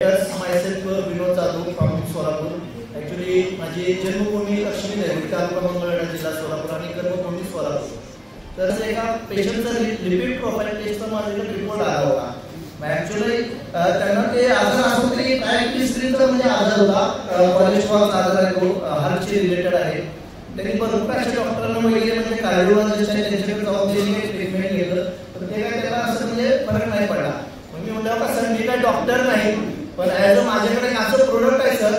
myself Vinod Jadhav from Solapur. Actually माझी जन्मभूमी लक्ष्मी देवी तालुका मंगळवेढा जिल्हा सोलापूर आणि कर्मभूमी सोलापूर. तर एका पेशंटचा रिपीट प्रोफाईल टेस्टचा माझ्याकडे रिपोर्ट आला होता. ॲक्च्युली त्यांना ते आजार असो तरी डायबिटीसचा म्हणजे आजार होता. कोलेस्ट्रॉलचा आजार आहे, तो हार्टशी रिलेटेड आहे. त्यांनी भरपूर अशा डॉक्टरांना वगैरे म्हणजे कार्डिओलॉजिस्ट आहे त्यांच्याकडे जाऊन त्यांनी ट्रीटमेंट घेतलं, पण ते काय त्याला असं म्हणजे फरक नाही पडला. मी म्हटलं का सर, मी काय डॉक्टर नाही, पण ॲज अ माझ्याकडे असं प्रोडक्ट आहे सर,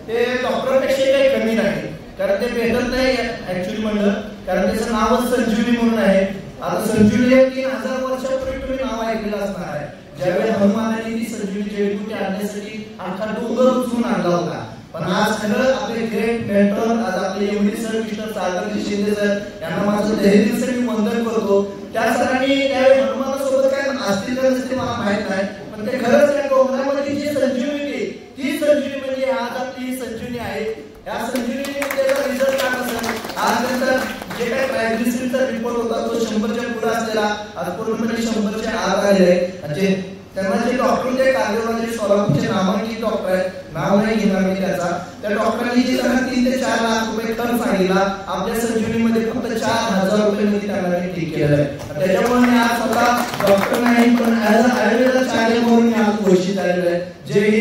ते डॉक्टरपेक्षा काही कमी नाही, कारण ते भेटत नाही ऍक्च्युली म्हणलं, कारण त्याचं नावच संजीवनी म्हणून आहे. आता संजीवनी 3000 वर्षापूर्वी तुम्ही नाव ऐकलेलं असणार आहे. ज्यावेळी हनुमानाने ती संजीवनी जडीबुटी आणण्यासाठी अख्खा डोंगर उचलून आणला होता. पण आज खरं आपले ग्रेट मेंटर, आज आपले एवढी सर मिस्टर सागरजी शिंदे सर यांना माझं तहेदिलसे मी वंदन करतो. त्या सरांनी त्यावेळी हनुमानासोबत काय असतील का नसते मला माहित नाही, पण ते खरंच त्या डोंगरामध्ये जी संजीवनी ती संजीवनी म्हणजे आज आपली संजीवनी आहे. या संजीवनीचा रिझल्ट काय असेल, आज त्यांचा जे काही ट्रायग्लिसरीडचा रिपोर्ट होता तो 100च्या पुढे असलेला आज पूर्णपणे 100च्या आत आलेला आहे. त्यांना जे डॉक्टर ते कार्डिओलॉजिस्ट सोलापूरचे नामांकित डॉक्टर आहेत, नाव नाही घेणार मी त्याचा, त्या डॉक्टरांनी जे त्यांना 3 ते 4 लाख रुपये खर्च सांगितला, आपल्या संजीवनीमध्ये फक्त 4000 रुपये त्यांना ठीक केलेलं आहे. त्याच्यामुळे मी आज स्वतः डॉक्टर नाही, पण ऍज अ आयुर्वेदाचार्य म्हणून